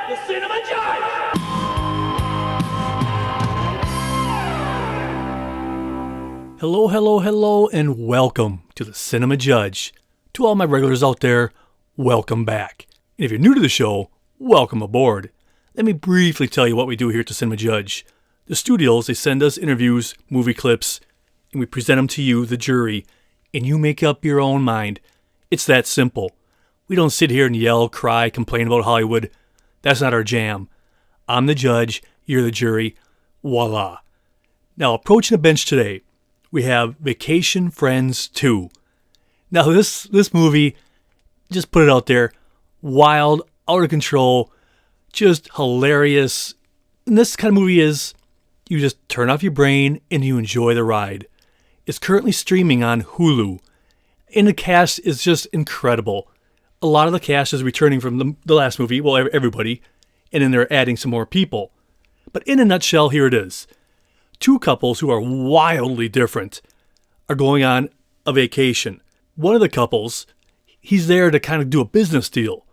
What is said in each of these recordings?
the Cinema Judge! Hello, hello, hello, and welcome to the Cinema Judge. To all my regulars out there, welcome back. And if you're new to the show, welcome aboard. Let me briefly tell you what we do here at the Cinema Judge. The studios, they send us interviews, movie clips, and we present them to you, the jury, and you make up your own mind. It's that simple. We don't sit here and yell, cry, complain about Hollywood. That's not our jam. I'm the judge, you're the jury. Voila. Now, approaching the bench today, we have Vacation Friends 2. Now, this movie, just put it out there, wild, out of control, just hilarious. And this kind of movie is, you just turn off your brain and you enjoy the ride. It's currently streaming on Hulu. And the cast is just incredible. A lot of the cast is returning from the last movie, well, everybody, and then they're adding some more people. But in a nutshell, here it is. Two couples who are wildly different are going on a vacation. One of the couples, he's there to kind of do a business deal.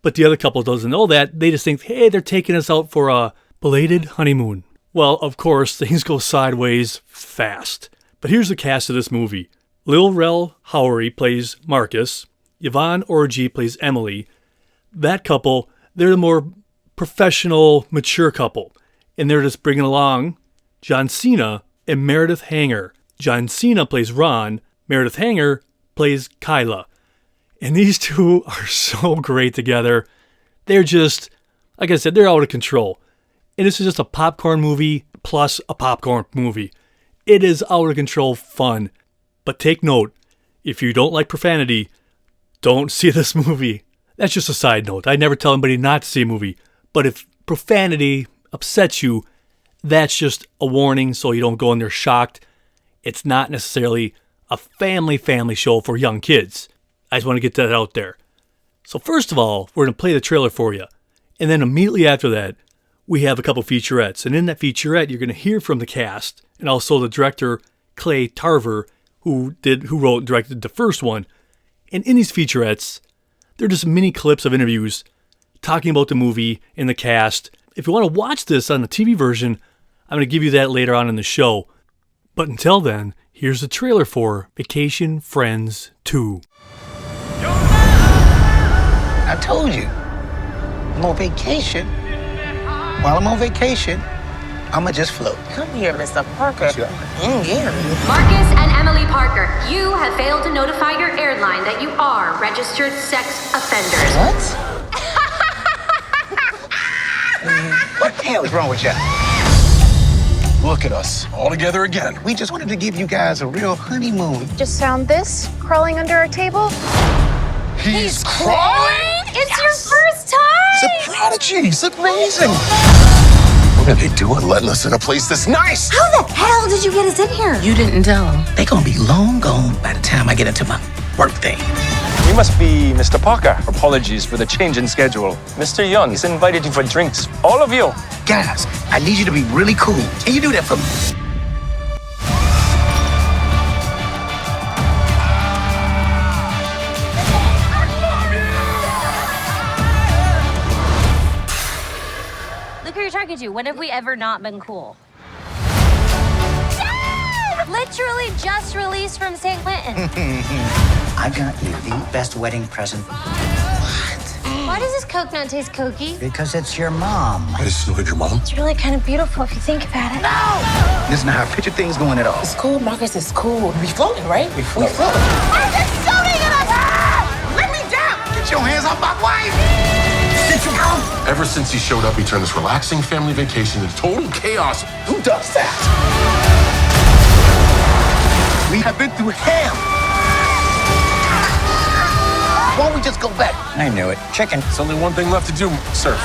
But the other couple doesn't know that. They just think, hey, they're taking us out for a belated honeymoon. Well, of course, things go sideways fast. But here's the cast of this movie. Lil Rel Howery plays Marcus. Yvonne Orji plays Emily. That couple, they're the more professional, mature couple. And they're just bringing along John Cena and Meredith Hagner. John Cena plays Ron. Meredith Hagner plays Kyla. And these two are so great together. They're just, like I said, they're out of control. And this is just a popcorn movie plus a popcorn movie. It is out of control fun. But take note, if you don't like profanity, don't see this movie. That's just a side note. I never tell anybody not to see a movie. But if profanity upsets you, that's just a warning so you don't go in there shocked. It's not necessarily a family show for young kids. I just want to get that out there. So first of all, we're going to play the trailer for you. And then immediately after that, we have a couple featurettes. And in that featurette, you're going to hear from the cast and also the director, Clay Tarver, who wrote and directed the first one. And in these featurettes, they're just mini clips of interviews talking about the movie and the cast. If you want to watch this on the TV version, I'm going to give you that later on in the show. But until then, here's the trailer for Vacation Friends 2. I told you, I'm on vacation. While I'm on vacation, I'ma just float. Come here, Mr. Parker. Yeah. Marcus and Emily Parker, you have failed to notify your airline that you are registered sex offenders. What? What the hell is wrong with y'all? Look at us, all together again. We just wanted to give you guys a real honeymoon. Just found this crawling under our table. He's crawling? It's your first time! He's a prodigy. He's amazing. What are they doing letting us in a place this nice? How the hell did you get us in here? You didn't tell him. They gonna be long gone by the time I get into my birthday. You must be Mr. Parker. Apologies for the change in schedule. Mr. Young, he's invited you for drinks. All of you. Guys, I need you to be really cool. Can you do that for me? Look who you're talking to. When have we ever not been cool? Literally just released from San Quentin. I got you the best wedding present. Why does this Coke not taste cokey? Because it's your mom. I just know your mom. It's really kind of beautiful if you think about it. No! This is not how I picture things going at all. It's cool, Marcus. It's cool. We floating, right? We floating. Marcus, shooting at us! Ah! Let me down! Get your hands off my wife! Sit you down! Ever since he showed up, he turned this relaxing family vacation into total chaos. Who does that? We have been through hell. Why don't we just go back? I knew it. Chicken. There's only one thing left to do, surf.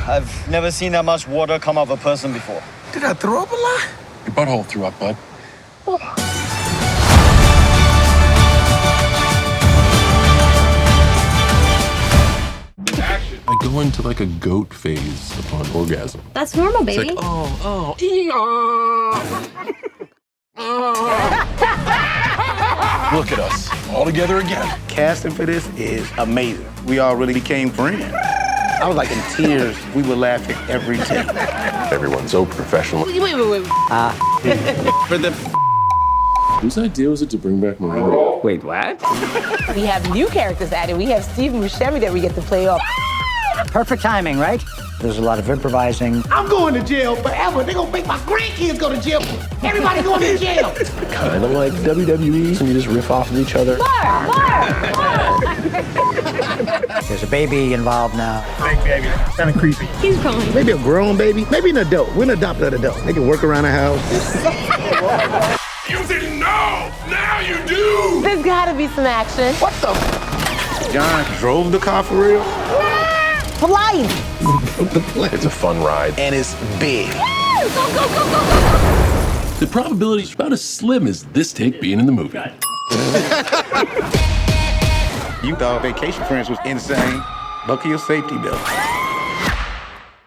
I've never seen that much water come off a person before. Did I throw up a lot? Your butthole threw up, bud. I go into like a goat phase upon orgasm. That's normal, baby. It's like, Look at us, all together again. Casting for this is amazing. We all really became friends. I was like in tears. We were laughing every take. Everyone's so professional. Wait. For the Whose idea was it to bring back Maria? Wait, what? We have new characters added. We have Steve Buscemi that we get to play off. Perfect timing, right? There's a lot of improvising. I'm going to jail forever. They're gonna make my grandkids go to jail. Everybody going to jail. Kind of like WWE, and you just riff off of each other. There's a baby involved now. Big baby. Kind of creepy. He's calling. Maybe a grown baby. Maybe an adult. We're an adopted adult. They can work around the house. You didn't know! Now you do! There's gotta be some action. What the? John drove the car for real? For life. It's a fun ride. And it's big. The probability is about as slim as this take being in the movie. You thought Vacation Friends was insane. Buckle your safety belt.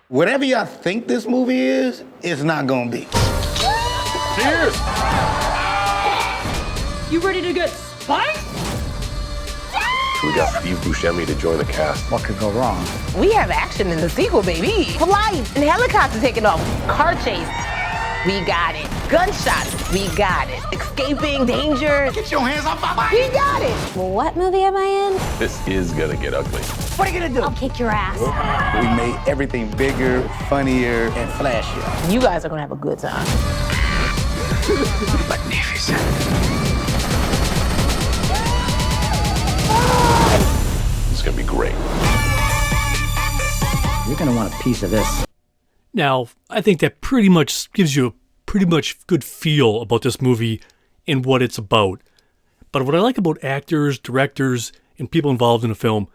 Whatever y'all think this movie is, it's not gonna be. Cheers! You ready to get spiked? We got Steve Buscemi to join the cast. What could go wrong? We have action in the sequel, baby. For life. And helicopter taking off. Car chase. We got it. Gunshots. We got it. Escaping, danger. Get your hands off my bike. We got it. What movie am I in? This is gonna get ugly. What are you gonna do? I'll kick your ass. We made everything bigger, funnier, and flashier. You guys are gonna have a good time. It's gonna be great. You're gonna want a piece of this. Now, I think that pretty much gives you a pretty much good feel about this movie and what it's about. But what I like about actors, directors, and people involved in a film,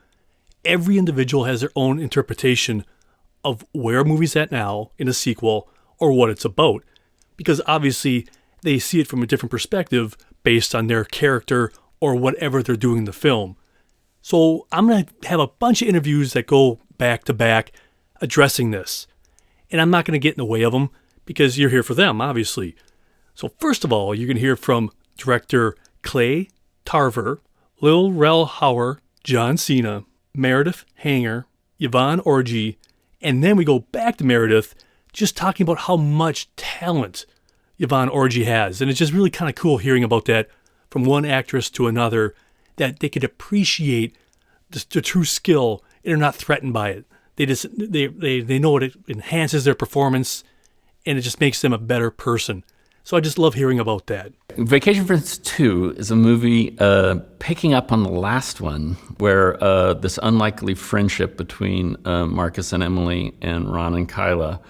every individual has their own interpretation of where a movie's at now in a sequel or what it's about. Because obviously they see it from a different perspective based on their character or whatever they're doing in the film. So I'm going to have a bunch of interviews that go back to back addressing this. And I'm not going to get in the way of them because you're here for them, obviously. So first of all, you're going to hear from director Clay Tarver, Lil Rel Howery, John Cena, Meredith Hagner, Yvonne Orji, and then we go back to Meredith just talking about how much talent Yvonne Orji has. And it's just really kind of cool hearing about that from one actress to another, that they could appreciate the true skill and are not threatened by it. They know it enhances their performance and it just makes them a better person. So I just love hearing about that. Vacation Friends 2 is a movie picking up on the last one, where this unlikely friendship between Marcus and Emily and Ron and Kyla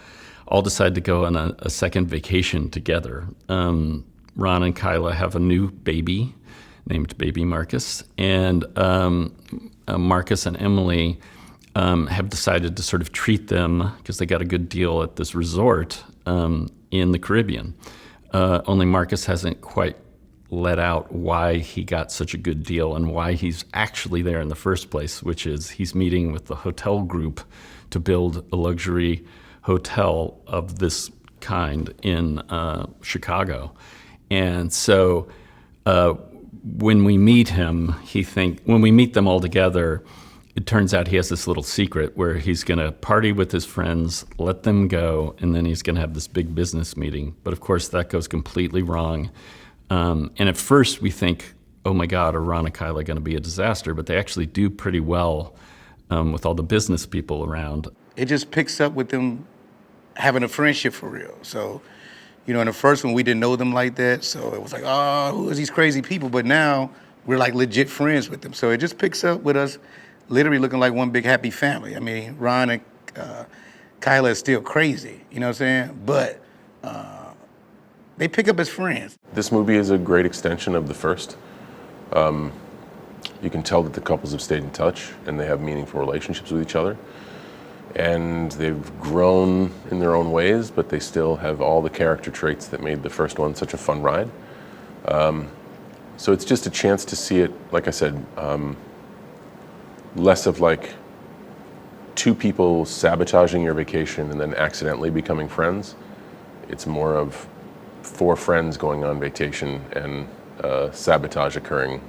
all decide to go on a second vacation together. Ron and Kyla have a new baby named Baby Marcus, and Marcus and Emily have decided to sort of treat them, because they got a good deal at this resort in the Caribbean. Only Marcus hasn't quite let out why he got such a good deal and why he's actually there in the first place, which is he's meeting with the hotel group to build a luxury hotel of this kind in Chicago. And so when we meet him, when we meet them all together, it turns out he has this little secret where he's going to party with his friends, let them go, and then he's going to have this big business meeting. But of course, that goes completely wrong. And at first, we think, oh my God, are Ron and Kyla going to be a disaster? But they actually do pretty well with all the business people around. It just picks up with them having a friendship for real. So, you know, in the first one, we didn't know them like that. So it was like, oh, who are these crazy people? But now we're like legit friends with them. So it just picks up with us literally looking like one big happy family. I mean, Ron and Kyla is still crazy, you know what I'm saying? But they pick up as friends. This movie is a great extension of the first. You can tell that the couples have stayed in touch and they have meaningful relationships with each other. And they've grown in their own ways, but they still have all the character traits that made the first one such a fun ride. So it's just a chance to see it, like I said, less of like two people sabotaging your vacation and then accidentally becoming friends. It's more of four friends going on vacation and sabotage occurring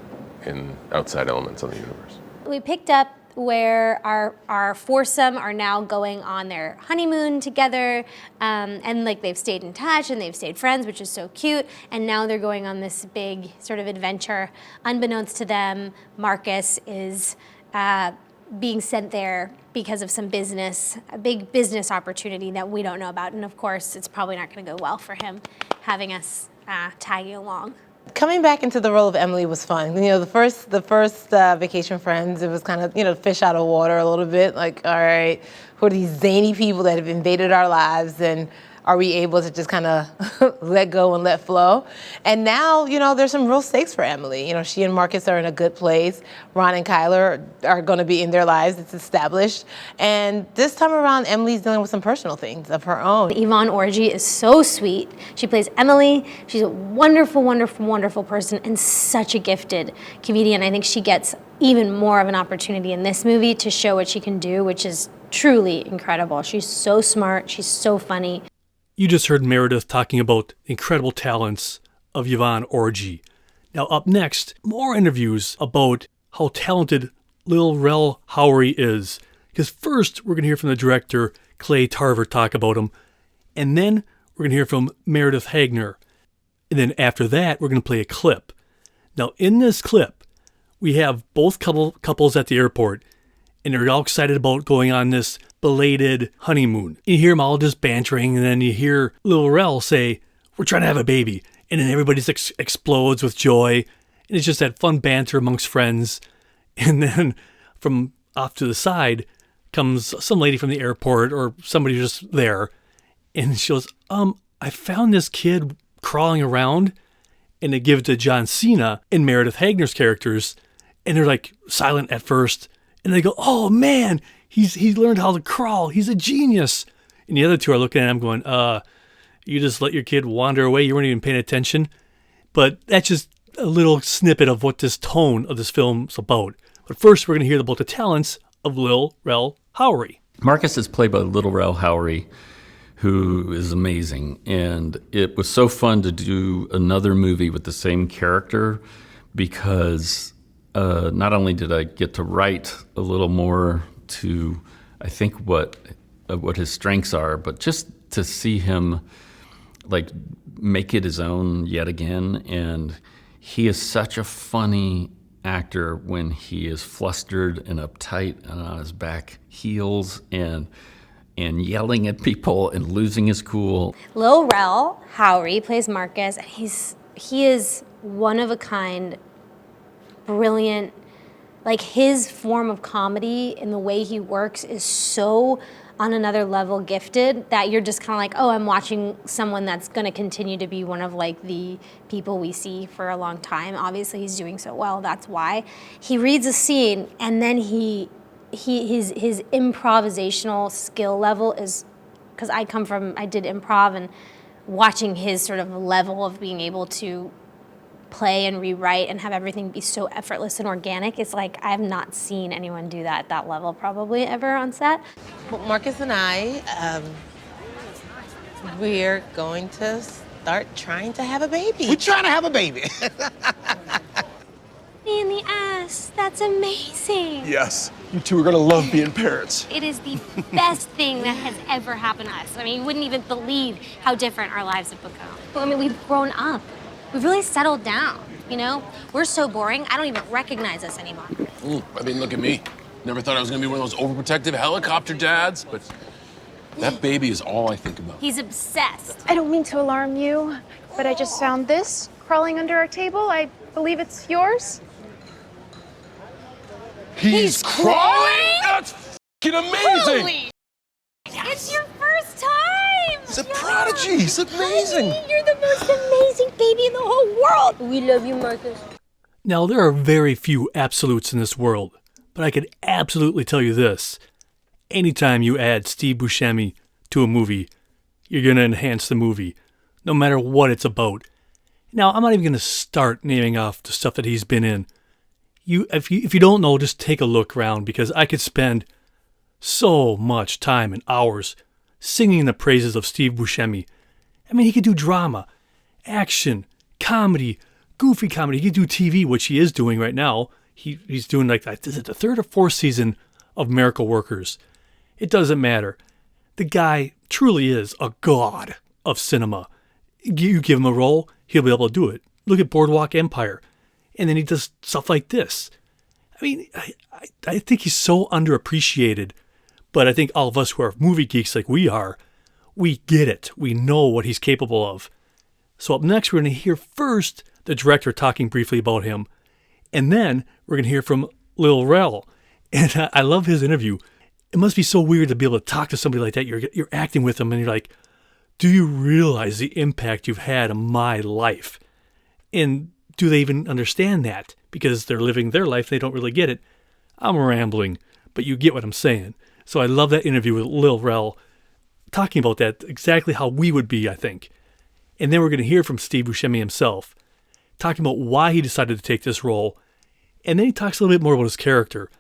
in outside elements of the universe. We picked up where our foursome are now going on their honeymoon together, and like they've stayed in touch and they've stayed friends, which is so cute, and now they're going on this big sort of adventure. Unbeknownst to them, Marcus is being sent there because of some business, a big business opportunity that we don't know about, and of course it's probably not going to go well for him having us tagging along. Coming back into the role of Emily was fun. You know, the first Vacation Friends, it was kind of, you know, fish out of water a little bit. Like, all right, who are these zany people that have invaded our lives, and are we able to just kind of let go and let flow? And now, you know, there's some real stakes for Emily. You know, she and Marcus are in a good place. Ron and Kyler are going to be in their lives. It's established. And this time around, Emily's dealing with some personal things of her own. Yvonne Orji is so sweet. She plays Emily. She's a wonderful, wonderful, wonderful person and such a gifted comedian. I think she gets even more of an opportunity in this movie to show what she can do, which is truly incredible. She's so smart. She's so funny. You just heard Meredith talking about the incredible talents of Yvonne Orji. Now up next, more interviews about how talented Lil Rel Howery is. Because first, we're going to hear from the director, Clay Tarver, talk about him. And then we're going to hear from Meredith Hagner. And then after that, we're going to play a clip. Now in this clip, we have both couples at the airport. And they're all excited about going on this belated honeymoon. You hear them all just bantering, and then you hear Lil Rel say, "We're trying to have a baby." And then everybody explodes with joy. And it's just that fun banter amongst friends. And then from off to the side comes some lady from the airport or somebody just there. And she goes, I found this kid crawling around. And they give it to John Cena and Meredith Hagner's characters. And they're like silent at first. And they go, "Oh man, he's learned how to crawl. He's a genius." And the other two are looking at him going, you just let your kid wander away. You weren't even paying attention. But that's just a little snippet of what this tone of this film's about. But first, we're going to hear about the talents of Lil Rel Howery. Marcus is played by Lil Rel Howery, who is amazing. And it was so fun to do another movie with the same character because not only did I get to write a little more to, I think, what his strengths are, but just to see him like make it his own yet again. And he is such a funny actor when he is flustered and uptight and on his back heels and yelling at people and losing his cool. Lil Rel Howery plays Marcus, and he is one of a kind, brilliant. Like, his form of comedy and the way he works is so on another level gifted that you're just kind of like, oh, I'm watching someone that's going to continue to be one of like the people we see for a long time. Obviously he's doing so well, that's why. He reads a scene and then his improvisational skill level is, because I did improv, and watching his sort of level of being able to play and rewrite and have everything be so effortless and organic, it's like I have not seen anyone do that at that level probably ever on set. Well, Marcus and I, we're going to start trying to have a baby. We're trying to have a baby. In the ass, that's amazing. Yes, you two are gonna love being parents. It is the best thing that has ever happened to us. I mean, you wouldn't even believe how different our lives have become. I mean, we've grown up. We've really settled down, you know? We're so boring, I don't even recognize us anymore. I mean, look at me. Never thought I was gonna be one of those overprotective helicopter dads, but that baby is all I think about. He's obsessed. I don't mean to alarm you, but I just found this crawling under our table. I believe it's yours. He's crawling? That's f***ing amazing! Holy! It's your first time! He's a prodigy. He's amazing. You're the most amazing baby in the whole world. We love you, Marcus. Now, there are very few absolutes in this world, but I could absolutely tell you this. Anytime you add Steve Buscemi to a movie, you're going to enhance the movie, no matter what it's about. Now, I'm not even going to start naming off the stuff that he's been in. If you don't know, just take a look around, because I could spend so much time and hours singing the praises of Steve Buscemi. I mean, he could do drama, action, comedy, goofy comedy. He could do TV, which he is doing right now. He's doing like, is it the 3rd or 4th season of Miracle Workers? It doesn't matter. The guy truly is a god of cinema. You give him a role, he'll be able to do it. Look at Boardwalk Empire. And then he does stuff like this. I mean, I think he's so underappreciated. But I think all of us who are movie geeks like we are, we get it. We know what he's capable of. So up next, we're going to hear first the director talking briefly about him. And then we're going to hear from Lil Rel. And I love his interview. It must be so weird to be able to talk to somebody like that. You're acting with them and you're like, do you realize the impact you've had on my life? And do they even understand that? Because they're living their life, they don't really get it. I'm rambling, but you get what I'm saying. So I love that interview with Lil Rel, talking about that, exactly how we would be, I think. And then we're going to hear from Steve Buscemi himself, talking about why he decided to take this role. And then he talks a little bit more about his character.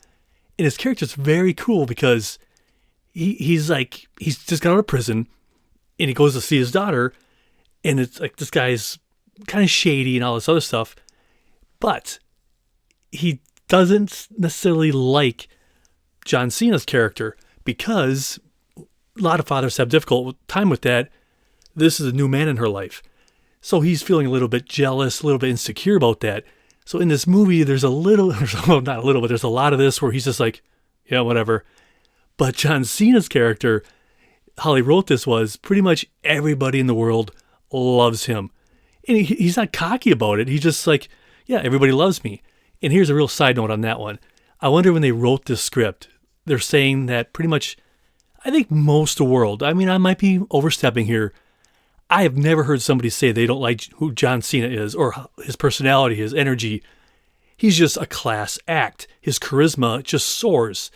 And his character's very cool because he's just got out of prison and he goes to see his daughter. And it's like, this guy's kind of shady and all this other stuff. But he doesn't necessarily like John Cena's character because a lot of fathers have difficult time with that. This is a new man in her life. So he's feeling a little bit jealous, a little bit insecure about that. So in this movie, there's a little, well, not a little, but there's a lot of this where he's just like, yeah, whatever. But John Cena's character, how he wrote this was pretty much everybody in the world loves him. And he's not cocky about it. He's just like, yeah, everybody loves me. And here's a real side note on that one. I wonder when they wrote this script, they're saying that pretty much, I think most of the world, I mean, I might be overstepping here. I have never heard somebody say they don't like who John Cena is or his personality, his energy. He's just a class act. His charisma just soars.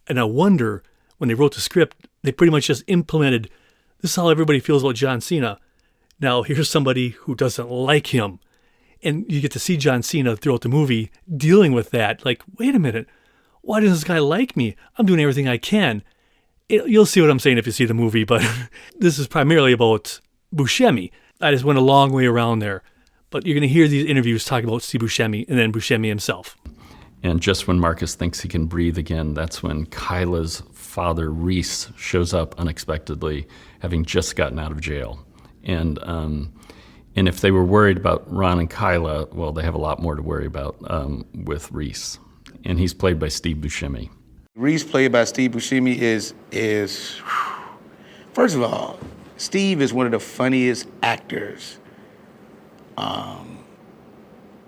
And I wonder, when they wrote the script, they pretty much just implemented, this is how everybody feels about John Cena. Now, here's somebody who doesn't like him. And you get to see John Cena throughout the movie dealing with that. Like, wait a minute, why does this guy like me? I'm doing everything I can. You'll see what I'm saying if you see the movie, but this is primarily about Buscemi. I just went a long way around there. But you're going to hear these interviews talking about Steve Buscemi and then Buscemi himself. And just when Marcus thinks he can breathe again, that's when Kyla's father, Reese, shows up unexpectedly, having just gotten out of jail. And if they were worried about Ron and Kyla, well, they have a lot more to worry about with Reese. And he's played by Steve Buscemi. Reese, played by Steve Buscemi, is first of all, Steve is one of the funniest actors.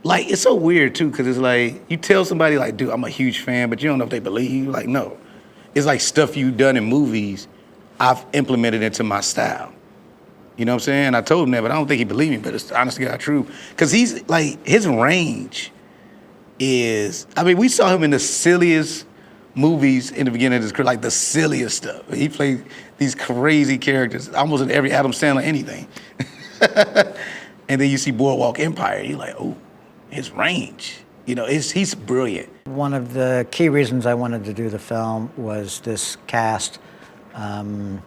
Like, it's so weird, too, because it's like, you tell somebody, like, dude, I'm a huge fan, but you don't know if they believe you. Like, no. It's like stuff you've done in movies, I've implemented into my style. You know what I'm saying? I told him that, but I don't think he believed me, but it's honestly not true. Because he's, like, his range is, I mean, we saw him in the silliest movies in the beginning of his career, like the silliest stuff. He played these crazy characters, almost in every Adam Sandler anything. And then you see Boardwalk Empire, you're like, oh, his range. You know, he's brilliant. One of the key reasons I wanted to do the film was this cast. You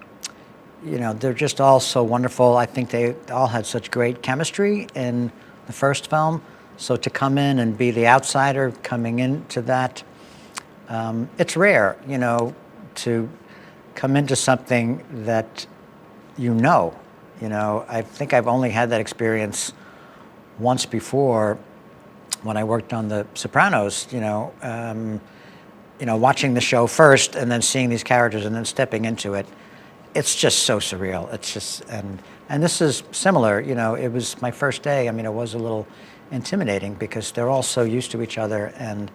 know, they're just all so wonderful. I think they all had such great chemistry in the first film. So to come in and be the outsider coming into that, it's rare, you know, to come into something that you know. You know, I think I've only had that experience once before when I worked on the SOPRANOS, you know, watching the show first and then seeing these characters and then stepping into it. It's just so surreal. It's just, and this is similar, you know, it was my first day. I mean, it was a little intimidating because they're all so used to each other and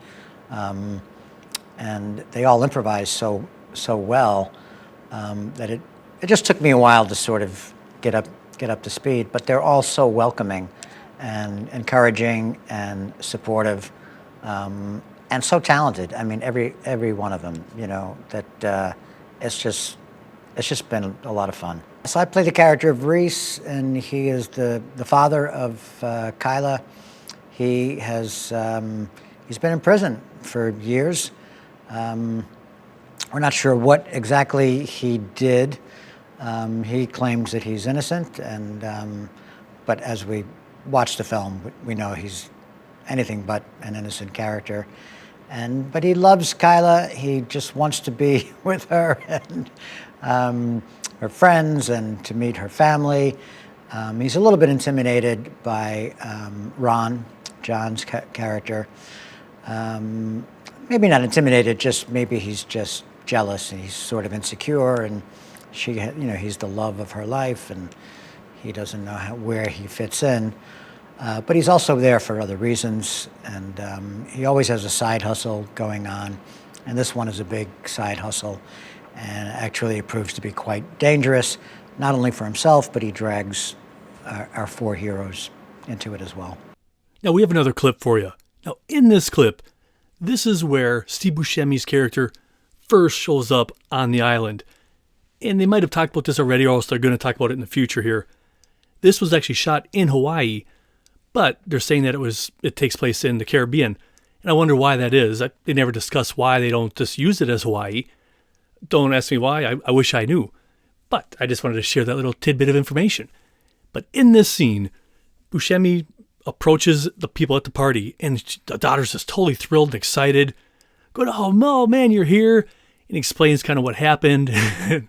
they all improvise so well that it just took me a while to sort of get up to speed. But they're all so welcoming and encouraging and supportive and so talented. I mean, every one of them, you know, that it's just been a lot of fun. So I play the character of Reese, and he is the father of Kyla. He has he's been in prison for years. We're not sure what exactly he did. He claims that he's innocent, and but as we watch the film, we know he's anything but an innocent character. But he loves Kyla. He just wants to be with her and her friends and to meet her family. He's a little bit intimidated by Ron, John's character. Maybe not intimidated, just maybe he's just jealous and he's sort of insecure, and he's the love of her life, and he doesn't know where he fits in. But he's also there for other reasons, and he always has a side hustle going on, and this one is a big side hustle, and actually it proves to be quite dangerous, not only for himself, but he drags our four heroes into it as well. Now, we have another clip for you. Now, in this clip, this is where Steve Buscemi's character first shows up on the island. And they might have talked about this already, or else they're going to talk about it in the future here. This was actually shot in Hawaii, but they're saying that it takes place in the Caribbean. And I wonder why that is. They never discuss why they don't just use it as Hawaii. Don't ask me why. I wish I knew. But I just wanted to share that little tidbit of information. But in this scene, Buscemi approaches the people at the party, and the daughter's just totally thrilled and excited. Going, oh, no, man, you're here. And he explains kind of what happened. And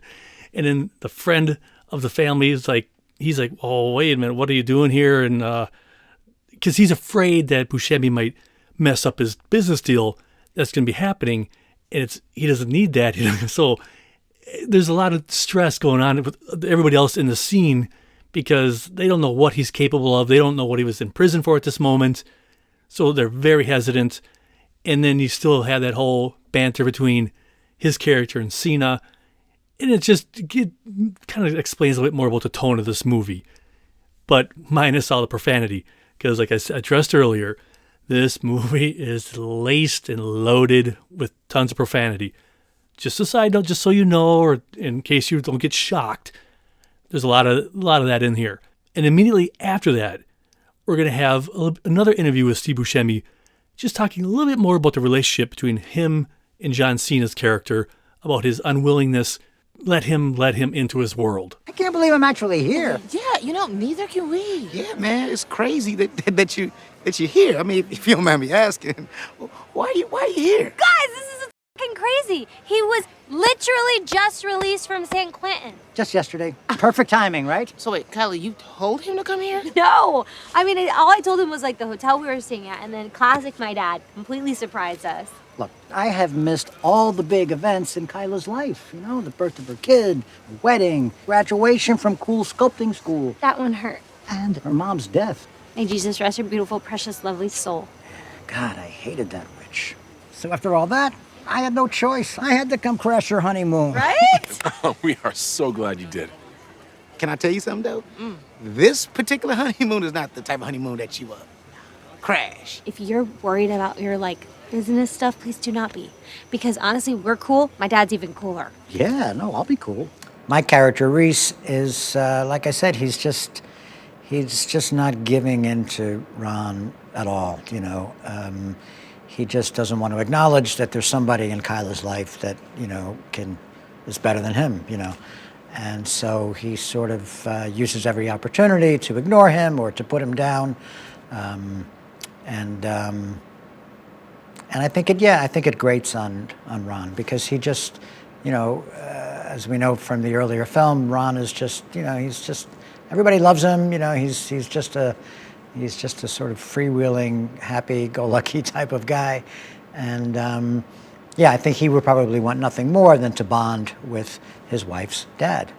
then the friend of the family is like, he's like, oh, wait a minute, what are you doing here? And because he's afraid that Buscemi might mess up his business deal that's going to be happening, and he doesn't need that. So there's a lot of stress going on with everybody else in the scene because they don't know what he's capable of. They don't know what he was in prison for at this moment. So they're very hesitant. And then you still have that whole banter between his character and Cena. And it kind of explains a little bit more about the tone of this movie. But minus all the profanity. Because like I addressed earlier, this movie is laced and loaded with tons of profanity. Just a side note, just so you know, or in case you don't get shocked, there's a lot of that in here. And immediately after that, we're going to have another interview with Steve Buscemi, just talking a little bit more about the relationship between him and John Cena's character, about his unwillingness, let him into his world. I can't believe I'm actually here. Yeah, neither can we. Yeah, man, it's crazy that you're here. I mean, if you don't mind me asking, why are you here? Guys, this is fucking crazy. He was literally just released from San Quentin. Just yesterday. Perfect timing, right? So wait, Kylie, you told him to come here? No. I mean, all I told him was like the hotel we were staying at, and then classic my dad completely surprised us. Look, I have missed all the big events in Kyla's life. You know, the birth of her kid, her wedding, graduation from cool sculpting school. That one hurt. And her mom's death. May Jesus rest her beautiful, precious, lovely soul. God, I hated that witch. So after all that, I had no choice. I had to come crash her honeymoon. Right? We are so glad you did. Can I tell you something, though? This particular honeymoon is not the type of honeymoon that you crash. If you're worried about your, business stuff, please do not be. Because honestly, we're cool. My dad's even cooler. Yeah, no, I'll be cool. My character, Reese, is, like I said, he's just not giving in to Ron at all, you know. He just doesn't want to acknowledge that there's somebody in Kyla's life that, is better than him, And so he sort of uses every opportunity to ignore him or to put him down. And I think it grates on Ron because he just, as we know from the earlier film, Ron is just, everybody loves him. He's just a sort of freewheeling, happy-go-lucky type of guy. And I think he would probably want nothing more than to bond with his wife's dad,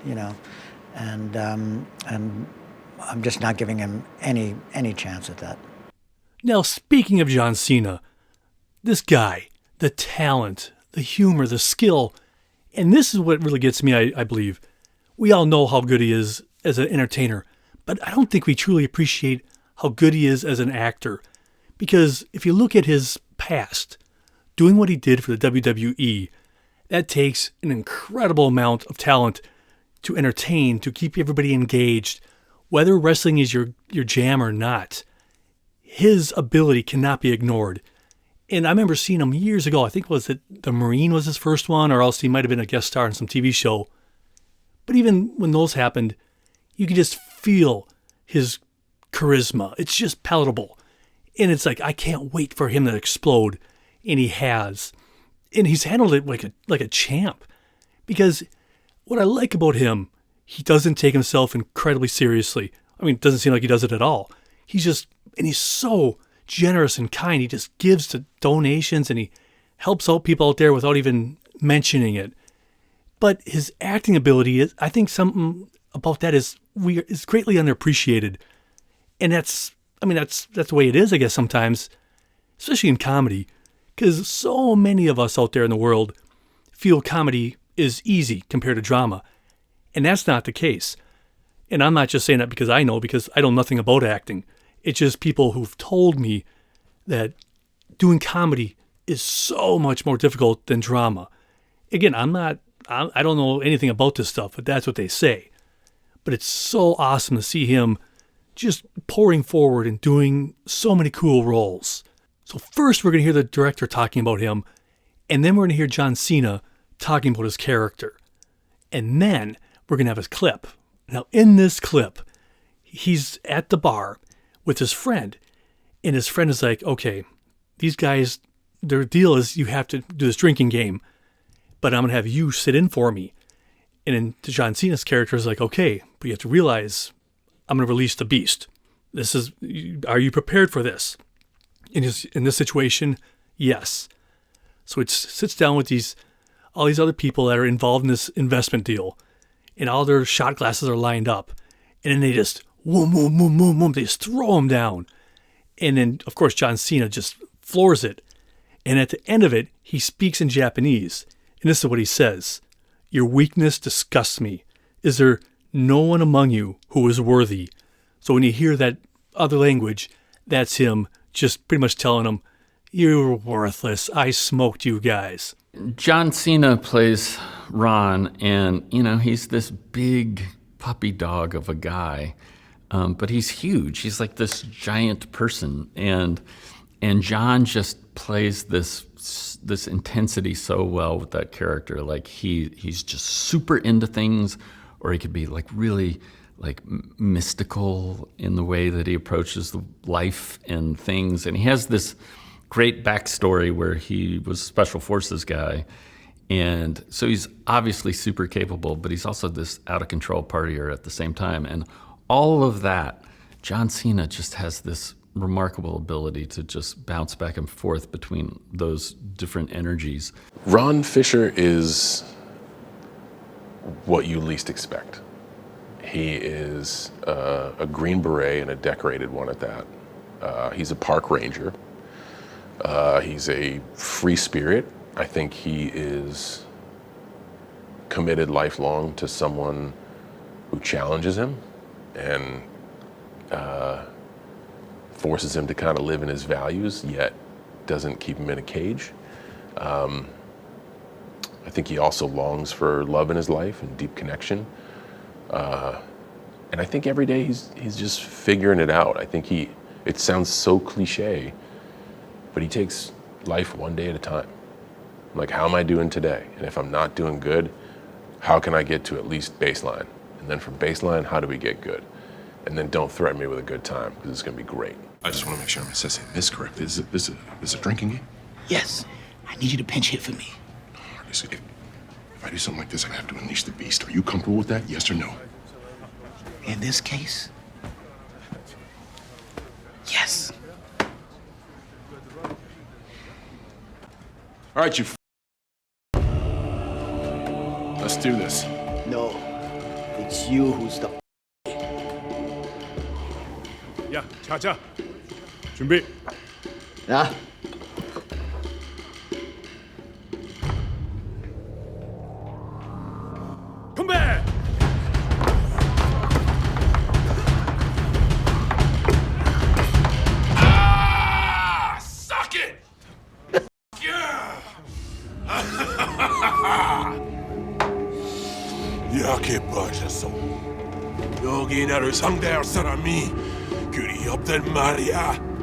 And I'm just not giving him any chance at that. Now, speaking of John Cena, this guy, the talent, the humor, the skill, and this is what really gets me, I believe. We all know how good he is as an entertainer, but I don't think we truly appreciate how good he is as an actor. Because if you look at his past, doing what he did for the WWE, that takes an incredible amount of talent to entertain, to keep everybody engaged, whether wrestling is your jam or not. His ability cannot be ignored. And I remember seeing him years ago. I think the Marine was his first one, or else he might have been a guest star in some TV show. But even when those happened, you could just feel his charisma. It's just palatable. And it's like, I can't wait for him to explode. And he has. And he's handled it like a champ. Because what I like about him, he doesn't take himself incredibly seriously. I mean, it doesn't seem like he does it at all. He's so generous and kind. He just gives to donations and he helps out people out there without even mentioning it. But his acting ability is, I think something about that is greatly underappreciated. And that's the way it is, I guess, sometimes, especially in comedy, because so many of us out there in the world feel comedy is easy compared to drama. And that's not the case. And I'm not just saying that because I know nothing about acting. It's just people who've told me that doing comedy is so much more difficult than drama. Again, I don't know anything about this stuff, but that's what they say. But it's so awesome to see him just pouring forward and doing so many cool roles. So first we're going to hear the director talking about him, and then we're going to hear John Cena talking about his character. And then we're going to have his clip. Now in this clip, he's at the bar with his friend, and his friend is like, okay, these guys, their deal is you have to do this drinking game, but I'm going to have you sit in for me. And then John Cena's character is like, okay, but you have to realize I'm going to release the beast. Are you prepared for this? In this situation, yes. So it sits down with all these other people that are involved in this investment deal, and all their shot glasses are lined up, and then they just whoom, whoom, whoom, whoom, whoom, they just throw them down. And then, of course, John Cena just floors it. And at the end of it, he speaks in Japanese. And this is what he says. Your weakness disgusts me. Is there no one among you who is worthy? So when you hear that other language, that's him just pretty much telling them, you're worthless. I smoked you guys. John Cena plays Ron, and, he's this big puppy dog of a guy, but he's huge. He's like this giant person, and John just plays this intensity so well with that character. Like he's just super into things, or he could be like really like mystical in the way that he approaches the life and things. And he has this great backstory where he was a special forces guy. And so he's obviously super capable, but he's also this out of control partier at the same time. And all of that, John Cena just has this remarkable ability to just bounce back and forth between those different energies. Ron Fisher is what you least expect. He is a Green Beret, and a decorated one at that. He's a park ranger. He's a free spirit. I think he is committed lifelong to someone who challenges him and forces him to kind of live in his values, yet doesn't keep him in a cage. I think he also longs for love in his life and deep connection. And I think every day he's just figuring it out. I think it sounds so cliche, but he takes life one day at a time. Like, how am I doing today? And if I'm not doing good, how can I get to at least baseline? And then from baseline, how do we get good? And then don't threaten me with a good time, because it's gonna be great. I just want to make sure I'm assessing this correctly. Is this a drinking game? Yes. I need you to pinch hit for me. If I do something like this, I have to unleash the beast. Are you comfortable with that? Yes or no? In this case, yes. All right, you let's do this. No, it's you who's the 야, 자자. 준비. 야. 컴백! Ah! Suck it! Yeah! 약해 빠졌어. 여기 나를 상대할 사람이 그리 없단 말이야.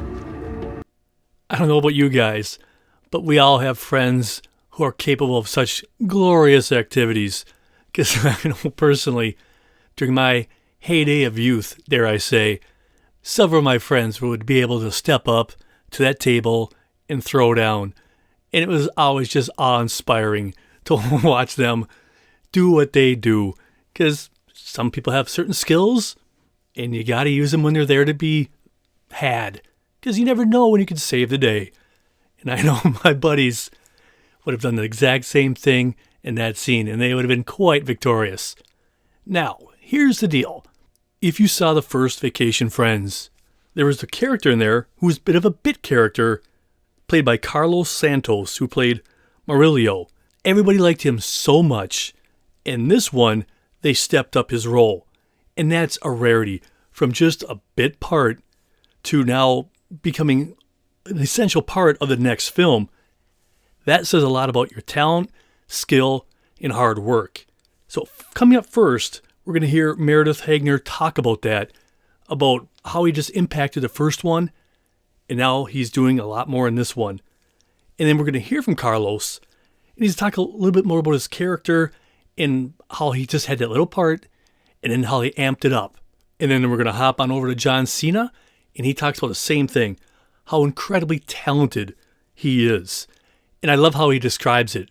I don't know about you guys, but we all have friends who are capable of such glorious activities. Because I know personally, during my heyday of youth, dare I say, several of my friends would be able to step up to that table and throw down. And it was always just awe-inspiring to watch them do what they do. Because some people have certain skills, and you got to use them when they're there to be had. Because you never know when you can save the day. And I know my buddies would have done the exact same thing in that scene, and they would have been quite victorious. Now, here's the deal. If you saw the first Vacation Friends, there was a character in there who was a bit of a bit character, played by Carlos Santos, who played Murillo. Everybody liked him so much. In this one, they stepped up his role. And that's a rarity. From just a bit part to now becoming an essential part of the next film. That says a lot about your talent, skill, and hard work. So coming up first, we're going to hear Meredith Hagner talk about that, about how he just impacted the first one, and now he's doing a lot more in this one. And then we're going to hear from Carlos, and he's talking a little bit more about his character and how he just had that little part, and then how he amped it up. And then we're going to hop on over to John Cena, and he talks about the same thing, how incredibly talented he is. And I love how he describes it,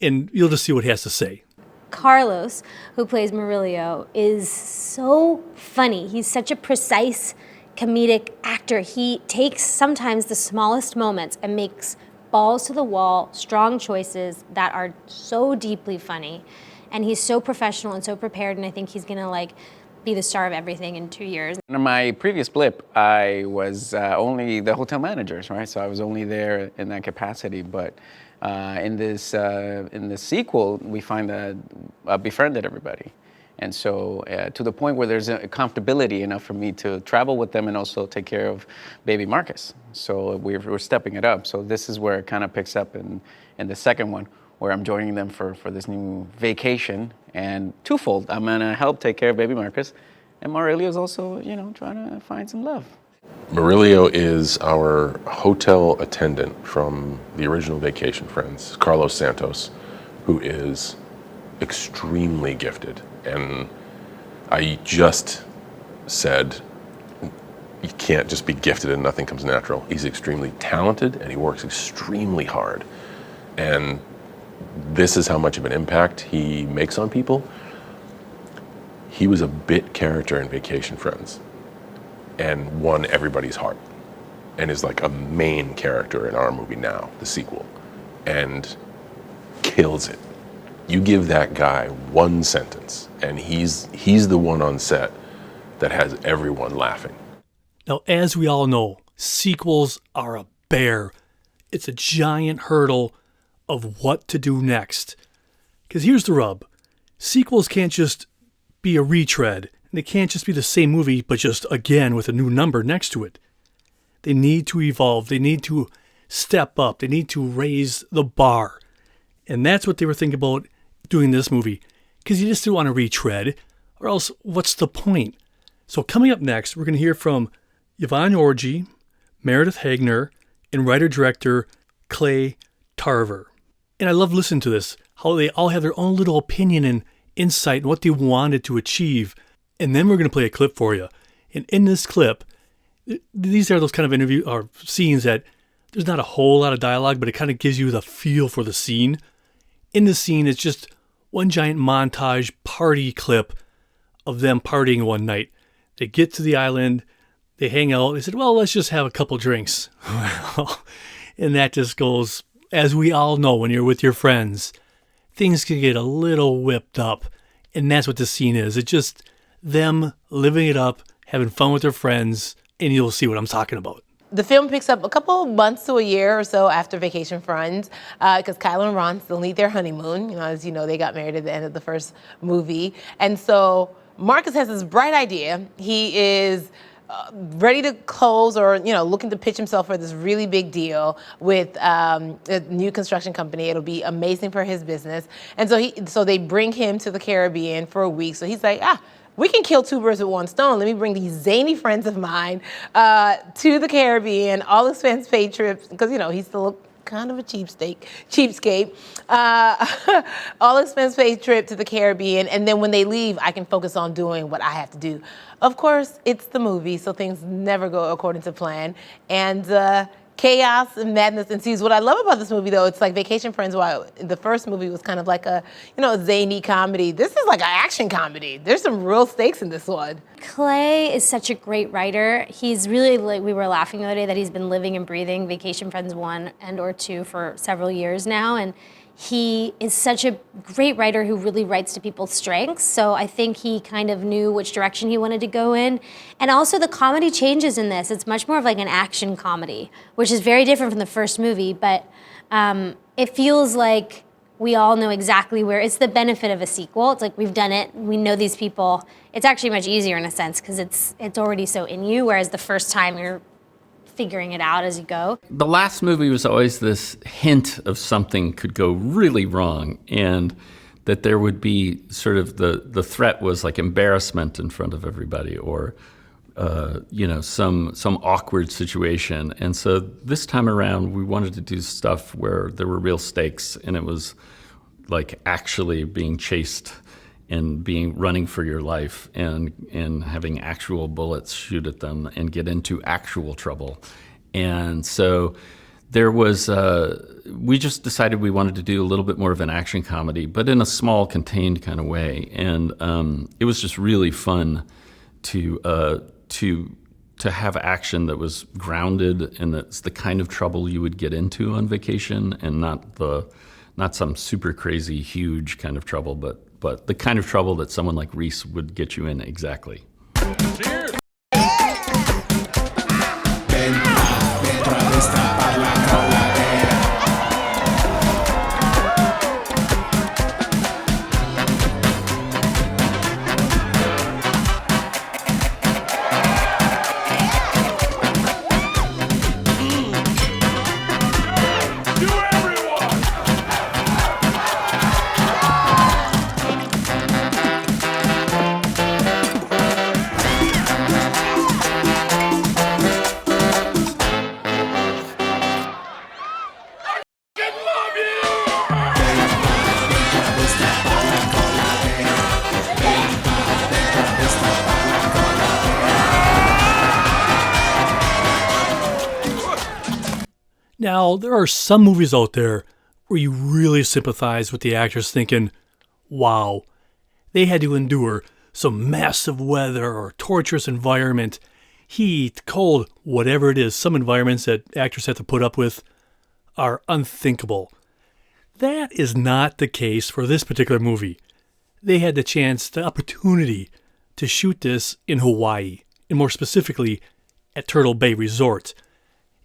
and you'll just see what he has to say. Carlos, who plays Murillo, is so funny. He's such a precise comedic actor. He takes sometimes the smallest moments and makes balls to the wall, strong choices that are so deeply funny. And he's so professional and so prepared, and I think he's gonna be the star of everything in 2 years. In my previous blip, I was only the hotel manager, right? So I was only there in that capacity. But in this sequel, we find that I befriended everybody. And so to the point where there's a comfortability enough for me to travel with them and also take care of baby Marcus. So we're stepping it up. So this is where it kind of picks up in the second one, where I'm joining them for this new vacation. And twofold, I'm gonna help take care of baby Marcus, and Murillo's also, trying to find some love. Murillo is our hotel attendant from the original Vacation Friends, Carlos Santos, who is extremely gifted. And I just said, you can't just be gifted and nothing comes natural. He's extremely talented and he works extremely hard. And this is how much of an impact he makes on people. He was a bit character in Vacation Friends and won everybody's heart and is like a main character in our movie now, the sequel, and kills it. You give that guy one sentence and he's the one on set that has everyone laughing. Now, as we all know, sequels are a bear. It's a giant hurdle of what to do next. Because here's the rub. Sequels can't just be a retread. They can't just be the same movie, but just again with a new number next to it. They need to evolve. They need to step up. They need to raise the bar. And that's what they were thinking about doing this movie. Because you just didn't want to retread, or else what's the point? So coming up next, we're going to hear from Yvonne Orji, Meredith Hagner, and writer-director Clay Tarver. And I love listening to this, how they all have their own little opinion and insight and what they wanted to achieve. And then we're going to play a clip for you. And in this clip, these are those kind of interview or scenes that there's not a whole lot of dialogue, but it kind of gives you the feel for the scene. In the scene, it's just one giant montage party clip of them partying one night. They get to the island, they hang out, they said, well, let's just have a couple drinks. And that just goes, as we all know, when you're with your friends, things can get a little whipped up. And that's what the scene is. It's just them living it up, having fun with their friends, and you'll see what I'm talking about. The film picks up a couple months to a year or so after Vacation Friends, because Kyla and Ron still need their honeymoon. As you know, they got married at the end of the first movie. And so Marcus has this bright idea. He is ready to close or, looking to pitch himself for this really big deal with a new construction company. It'll be amazing for his business. And so they bring him to the Caribbean for a week. So he's like, we can kill two birds with one stone. Let me bring these zany friends of mine to the Caribbean, all expense paid trips, because, he's still kind of a cheapskate. All expense paid trip to the Caribbean, and then when they leave, I can focus on doing what I have to do. Of course, it's the movie, so things never go according to plan, and chaos and madness ensues. What I love about this movie, though, it's like Vacation Friends, while the first movie was kind of like a, zany comedy. This is like an action comedy. There's some real stakes in this one. Clay is such a great writer. He's really, like we were laughing the other day, that he's been living and breathing Vacation Friends 1 and or 2 for several years now, and he is such a great writer who really writes to people's strengths. So I think he kind of knew which direction he wanted to go in. And also the comedy changes in this. It's much more of like an action comedy, which is very different from the first movie, but it feels like we all know exactly where. It's the benefit of a sequel. It's like we've done it, we know these people. It's actually much easier in a sense because it's already so in you, whereas the first time you're figuring it out as you go. The last movie was always this hint of something could go really wrong, and that there would be sort of the threat was like embarrassment in front of everybody, or some awkward situation. And so this time around, we wanted to do stuff where there were real stakes, and it was like actually being chased and running for your life, and having actual bullets shoot at them and get into actual trouble. And so there was, we just decided we wanted to do a little bit more of an action comedy, but in a small, contained kind of way. And it was just really fun to have action that was grounded, and that's the kind of trouble you would get into on vacation, and not some super crazy, huge kind of trouble, but the kind of trouble that someone like Reese would get you in exactly. Cheers! Now, there are some movies out there where you really sympathize with the actors, thinking, wow, they had to endure some massive weather or torturous environment, heat, cold, whatever it is. Some environments that actors have to put up with are unthinkable. That is not the case for this particular movie. They had the opportunity to shoot this in Hawaii, and more specifically at Turtle Bay Resort.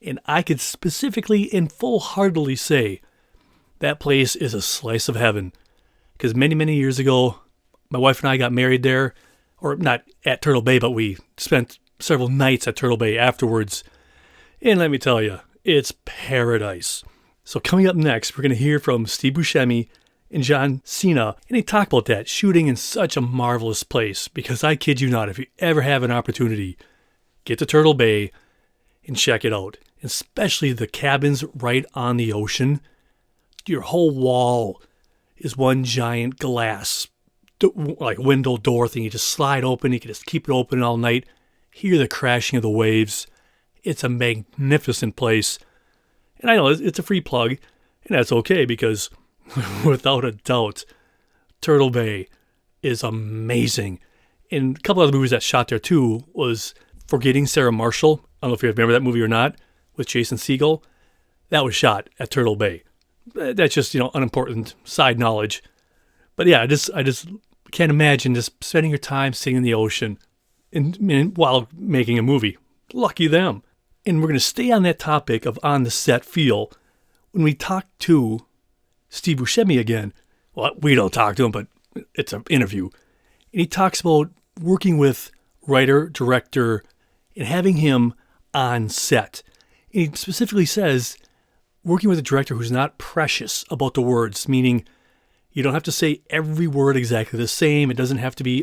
And I could specifically and full-heartedly say that place is a slice of heaven. Because many, many years ago, my wife and I got married there, or not at Turtle Bay, but we spent several nights at Turtle Bay afterwards. And let me tell you, it's paradise. So coming up next, we're going to hear from Steve Buscemi and John Cena, and they talk about that, shooting in such a marvelous place. Because I kid you not, if you ever have an opportunity, get to Turtle Bay and check it out. Especially the cabins right on the ocean. Your whole wall is one giant glass, like window door thing. You just slide open, you can just keep it open all night, hear the crashing of the waves. It's a magnificent place. And I know it's a free plug, and that's okay, because without a doubt, Turtle Bay is amazing. And a couple other movies that shot there too was Forgetting Sarah Marshall. I don't know if you remember that movie or not, with Jason Segel. That was shot at Turtle Bay. That's just, unimportant side knowledge. But yeah, I just can't imagine just spending your time sitting in the ocean and while making a movie. Lucky them. And we're going to stay on that topic of on the set feel when we talk to Steve Buscemi again. Well, we don't talk to him, but it's an interview. And he talks about working with writer, director, and having him on set. And he specifically says, working with a director who's not precious about the words, meaning you don't have to say every word exactly the same. It doesn't have to be,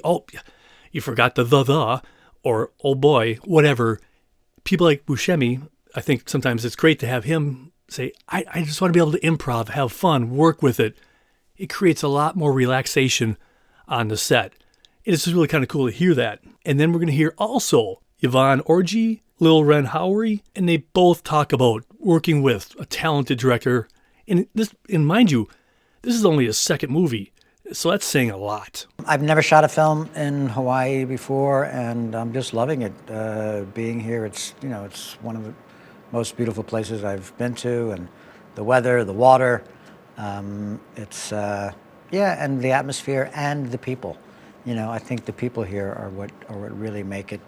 you forgot the, or oh boy, whatever. People like Buscemi, I think sometimes it's great to have him say, I just want to be able to improv, have fun, work with it. It creates a lot more relaxation on the set. It's just really kind of cool to hear that. And then we're going to hear also Yvonne Orji, Lil Rel Howery, and they both talk about working with a talented director. And mind you, this is only his second movie, so that's saying a lot. I've never shot a film in Hawaii before, and I'm just loving it. Being here, it's one of the most beautiful places I've been to, and the weather, the water, and the atmosphere and the people. I think the people here are what really make it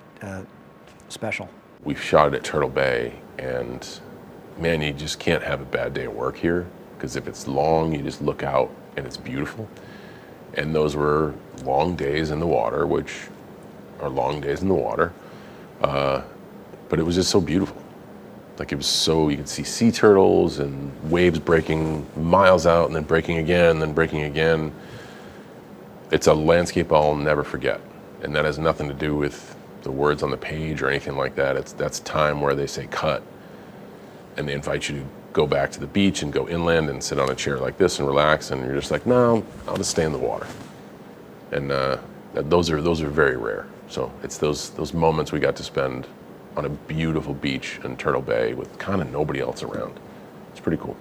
special. We shot it at Turtle Bay, and man, you just can't have a bad day at work here, because if it's long, you just look out and it's beautiful. And those were long days in the water, which are long days in the water, but it was just so beautiful. Like, it was so, you could see sea turtles and waves breaking miles out and then breaking again, and then breaking again. It's a landscape I'll never forget. And that has nothing to do with the words on the page or anything like that. That's time where they say cut, and they invite you to go back to the beach and go inland and sit on a chair like this and relax, and you're just like, no, I'll just stay in the water. And those are very rare. So it's those moments we got to spend on a beautiful beach in Turtle Bay with kind of nobody else around. It's pretty cool.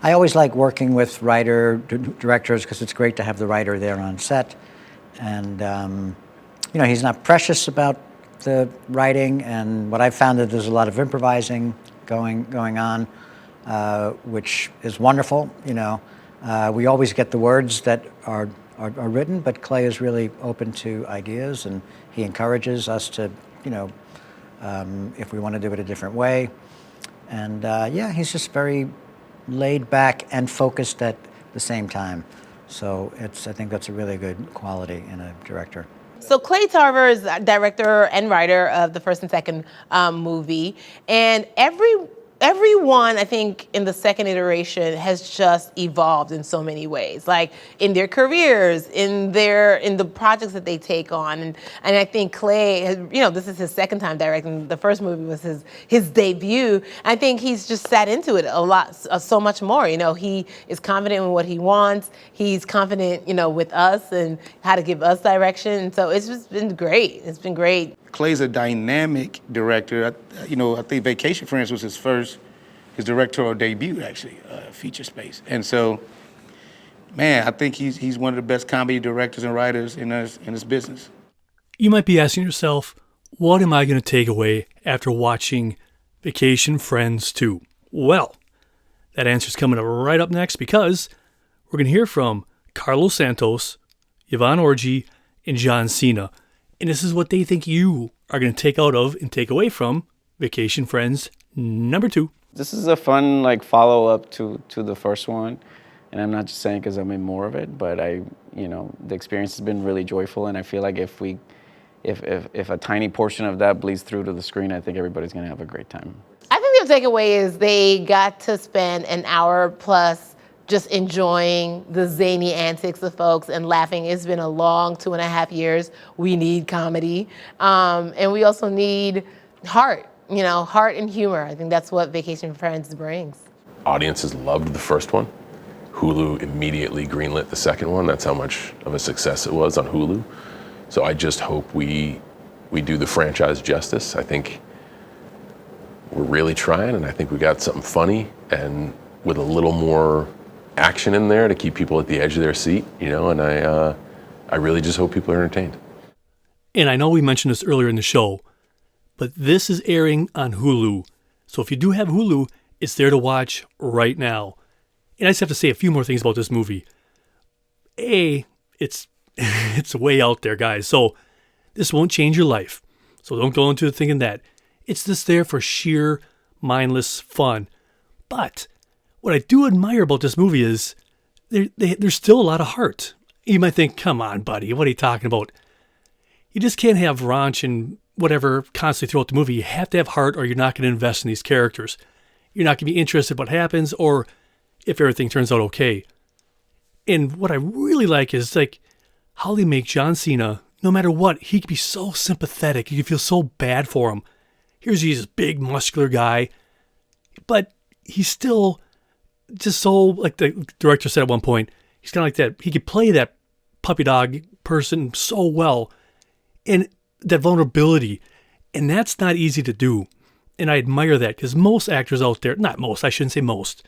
I always like working with directors because it's great to have the writer there on set. And, he's not precious about the writing. And what I've found that there's a lot of improvising going on, which is wonderful. We always get the words that are written, but Clay is really open to ideas, and he encourages us to, if we want to do it a different way. And he's just very laid back and focused at the same time. So I think that's a really good quality in a director. So Clay Tarver is director and writer of the first and second movie, and everyone, I think, in the second iteration has just evolved in so many ways, like in their careers, in the projects that they take on, and I think Clay has, this is his second time directing. The first movie was his debut. I think he's just sat into it a lot, so much more. He is confident in what he wants. He's confident, with us and how to give us direction. So it's just been great. It's been great. Clay's a dynamic director. I think Vacation Friends was his directorial debut, actually, feature space. And so, man, I think he's one of the best comedy directors and writers in this business. You might be asking yourself, what am I going to take away after watching Vacation Friends 2? Well, that answer's coming right up next, because we're going to hear from Carlos Santos, Yvonne Orji, and John Cena. And this is what they think you are going to take out of and take away from Vacation Friends number 2. This is a fun follow-up to the first one. And I'm not just saying because I'm in more of it, but the experience has been really joyful. And I feel like if a tiny portion of that bleeds through to the screen, I think everybody's going to have a great time. I think the takeaway is they got to spend an hour plus just enjoying the zany antics of folks and laughing. It's been a long 2.5 years. We need comedy. And we also need heart, heart and humor. I think that's what Vacation Friends brings. Audiences loved the first one. Hulu immediately greenlit the second one. That's how much of a success it was on Hulu. So I just hope we do the franchise justice. I think we're really trying, and I think we got something funny and with a little more action in there to keep people at the edge of their seat, and I really just hope people are entertained. And I know we mentioned this earlier in the show, but this is airing on Hulu. So if you do have Hulu, it's there to watch right now. And I just have to say a few more things about this movie. It's way out there, guys. So this won't change your life. So don't go into it thinking that. It's just there for sheer mindless fun. But what I do admire about this movie is there's still a lot of heart. You might think, come on, buddy, what are you talking about? You just can't have raunch and whatever constantly throughout the movie. You have to have heart, or you're not going to invest in these characters. You're not going to be interested in what happens or if everything turns out okay. And what I really like is how they make John Cena no matter what, he could be so sympathetic. You could feel so bad for him. Here's this big, muscular guy, but he's still just so, like the director said at one point, he's kind of like that. He could play that puppy dog person so well, and that vulnerability, and that's not easy to do. And I admire that, because most actors out there, not most, I shouldn't say most,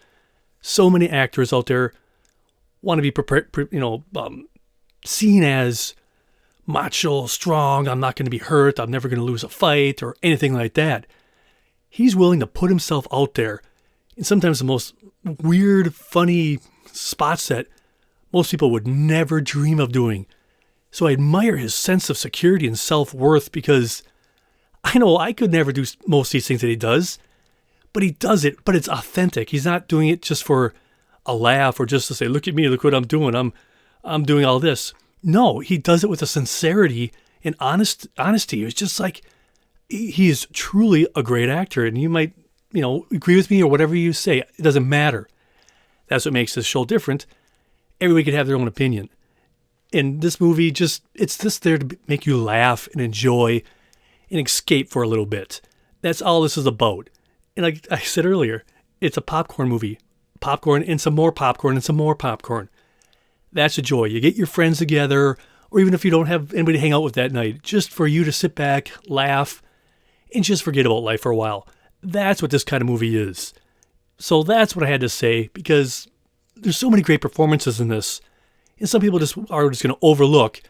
so many actors out there want to be seen as macho, strong, I'm not going to be hurt, I'm never going to lose a fight, or anything like that. He's willing to put himself out there in sometimes the most weird, funny spots that most people would never dream of doing. So I admire his sense of security and self-worth, because I know I could never do most of these things that he does, but he does it, but it's authentic. He's not doing it just for a laugh or just to say, look at me, look what I'm doing. I'm doing all this. No, he does it with a sincerity and honesty. It's just like, he is truly a great actor. And you might, agree with me or whatever you say. It doesn't matter. That's what makes this show different. Everybody can have their own opinion. And this movie it's just there to make you laugh and enjoy and escape for a little bit. That's all this is about. And like I said earlier, it's a popcorn movie. Popcorn and some more popcorn and some more popcorn. That's a joy. You get your friends together, or even if you don't have anybody to hang out with that night, just for you to sit back, laugh, and just forget about life for a while. That's what this kind of movie is. So that's what I had to say, because there's so many great performances in this. And some people are just going to overlook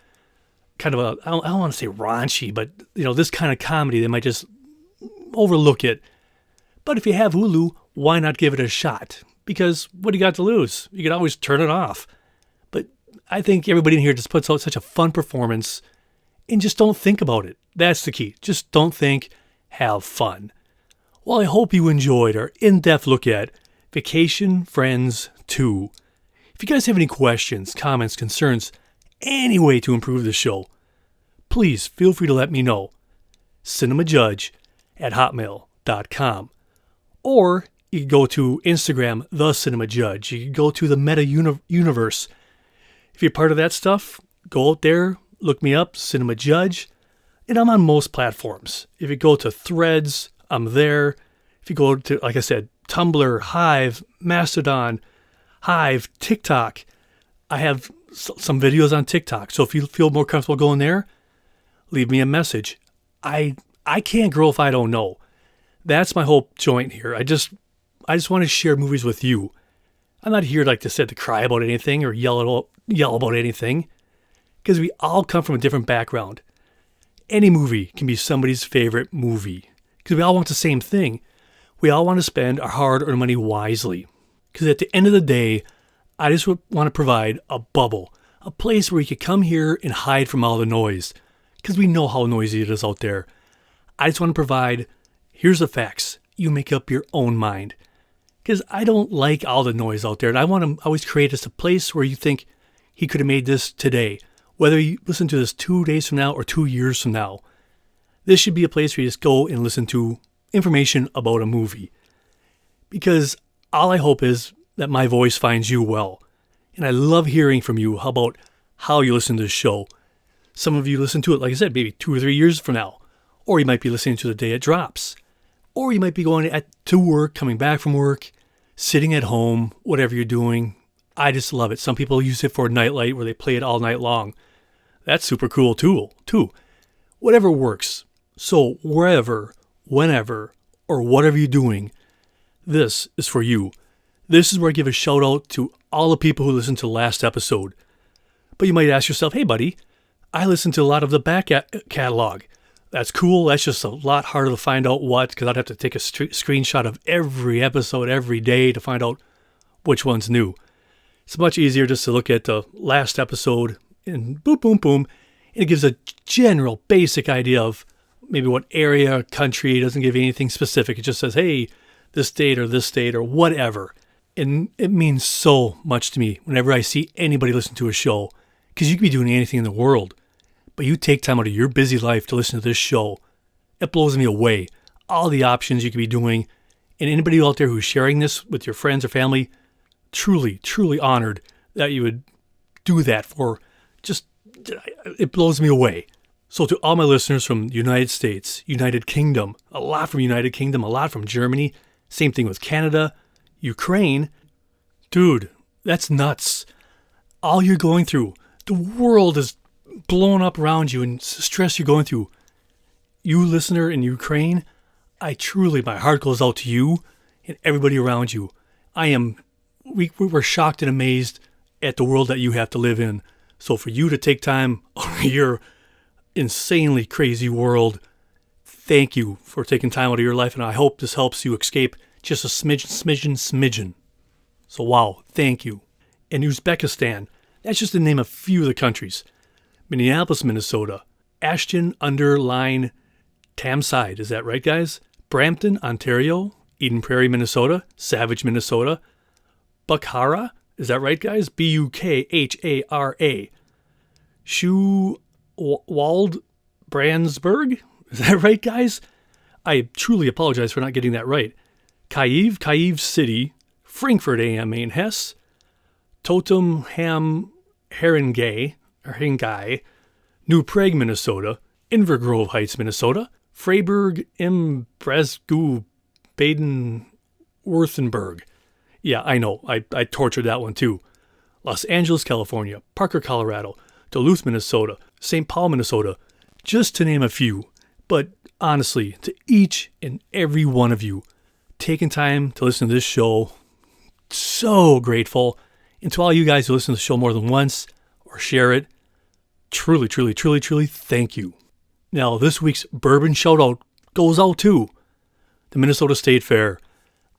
kind of I don't want to say raunchy, but this kind of comedy, they might just overlook it. But if you have Hulu, why not give it a shot? Because what do you got to lose? You can always turn it off. But I think everybody in here just puts out such a fun performance, and just don't think about it. That's the key. Just don't think, have fun. Well, I hope you enjoyed our in-depth look at Vacation Friends 2. If you guys have any questions, comments, concerns, any way to improve the show, please feel free to let me know. cinemajudge@hotmail.com. Or you can go to Instagram, The Cinema Judge. You can go to the Meta Universe. If you're part of that stuff, go out there, look me up, Cinema Judge, and I'm on most platforms. If you go to Threads, I'm there. If you go to, like I said, Tumblr, Hive, Mastodon, Hive, TikTok, I have some videos on TikTok. So if you feel more comfortable going there, leave me a message. I can't grow if I don't know. That's my whole joint here. I just want to share movies with you. I'm not here, like I said, to cry about anything or yell about anything, because we all come from a different background. Any movie can be somebody's favorite movie, because we all want the same thing. We all want to spend our hard-earned money wisely, because at the end of the day, I just want to provide a bubble, a place where you could come here and hide from all the noise, because we know how noisy it is out there. I just want to provide, here's the facts. You make up your own mind. Because I don't like all the noise out there. And I want to always create just a place where you think he could have made this today. Whether you listen to this 2 days from now or 2 years from now. This should be a place where you just go and listen to information about a movie. Because all I hope is that my voice finds you well. And I love hearing from you about how you listen to the show. Some of you listen to it, like I said, maybe 2 or 3 years from now. Or you might be listening to the day it drops. Or you might be going to work, coming back from work, sitting at home, whatever you're doing. I just love it. Some people use it for a nightlight where they play it all night long. That's super cool too. Whatever works. So wherever, whenever, or whatever you're doing, this is for you. This is where I give a shout out to all the people who listened to the last episode. But you might ask yourself, hey buddy, I listened to a lot of the back catalog. That's cool. That's just a lot harder to find out what, because I'd have to take a screenshot of every episode every day to find out which one's new. It's much easier just to look at the last episode and boom, boom, boom. And it gives a general basic idea of maybe what area, country. It doesn't give you anything specific. It just says, hey, this state or whatever. And it means so much to me whenever I see anybody listen to a show, because you could be doing anything in the world, but you take time out of your busy life to listen to this show. It blows me away. All the options you could be doing. And anybody out there who's sharing this with your friends or family, truly, truly honored that you would do that for just it blows me away. So to all my listeners from the United States, United Kingdom, a lot from United Kingdom, a lot from Germany, same thing with Canada, Ukraine, dude, that's nuts. All you're going through, the world is blowing up around you and stress you're going through. You listener in Ukraine, my heart goes out to you and everybody around you. We were shocked and amazed at the world that you have to live in. So for you to take time out of your insanely crazy world, thank you for taking time out of your life, and I hope this helps you escape just a smidgen. So wow, thank you. And Uzbekistan, that's just to name a few of the countries. Minneapolis, Minnesota, Ashton_Tamside, is that right, guys? Brampton, Ontario, Eden Prairie, Minnesota, Savage, Minnesota, Bukhara, is that right, guys? Bukhara. Waldbrandsburg, is that right, guys? I truly apologize for not getting that right. Kyiv City, Frankfurt am Main Hesse, Tottenham Haringey, New Prague, Minnesota, Invergrove Heights, Minnesota, Freiburg im Breisgau, Baden-Württemberg. Yeah, I know, I tortured that one too. Los Angeles, California, Parker, Colorado, Duluth, Minnesota, St. Paul, Minnesota, just to name a few. But honestly, to each and every one of you, taking time to listen to this show, so grateful. And to all you guys who listen to the show more than once or share it, truly, thank you. Now, this week's bourbon shout out goes out to the Minnesota State Fair.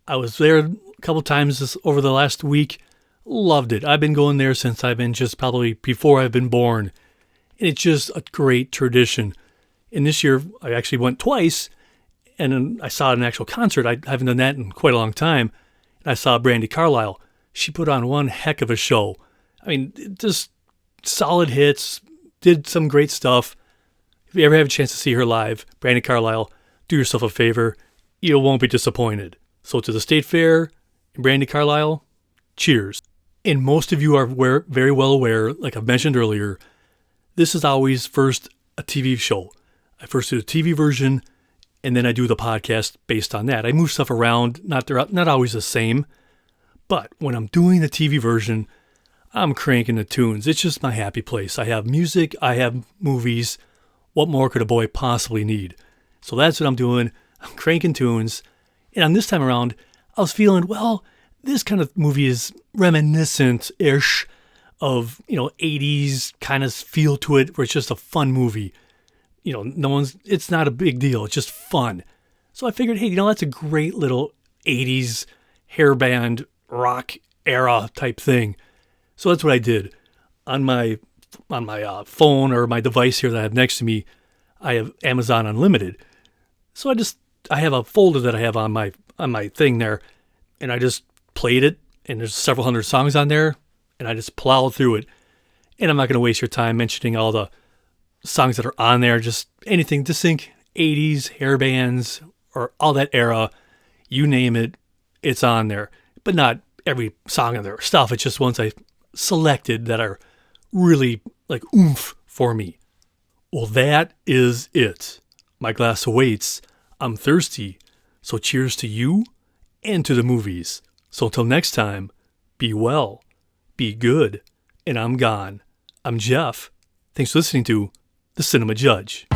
I was there a couple times over the last week. Loved it. I've been going there since I've been just probably before I've been born. And it's just a great tradition. And this year, I actually went twice, and then I saw an actual concert. I haven't done that in quite a long time. And I saw Brandi Carlile. She put on one heck of a show. I mean, just solid hits, did some great stuff. If you ever have a chance to see her live, Brandi Carlile, do yourself a favor. You won't be disappointed. So to the State Fair and Brandi Carlile, cheers. And most of you are very well aware, like I've mentioned earlier, this is always first a TV show. I first do the TV version, and then I do the podcast based on that. I move stuff around, they're not always the same, but when I'm doing the TV version, I'm cranking the tunes. It's just my happy place. I have music, I have movies. What more could a boy possibly need? So that's what I'm doing. I'm cranking tunes. And on this time around, I was feeling, well, this kind of movie is reminiscent-ish of, 80s kind of feel to it, where it's just a fun movie. It's not a big deal. It's just fun. So I figured, hey, that's a great little 80s hairband rock era type thing. So that's what I did. On my phone or my device here that I have next to me, I have Amazon Unlimited. So I have a folder that I have on my thing there, and I just played it, and there's several hundred songs on there, and I just plowed through it. And I'm not going to waste your time mentioning all the songs that are on there, just anything. Just think 80s hair bands or all that era, you name it, it's on there. But not every song on their stuff. It's just ones I selected that are really like oomph for me. Well, that is it. My glass awaits. I'm thirsty. So cheers to you and to the movies. So until next time, be well, be good, and I'm gone. I'm Jeff. Thanks for listening to The Cinema Judge.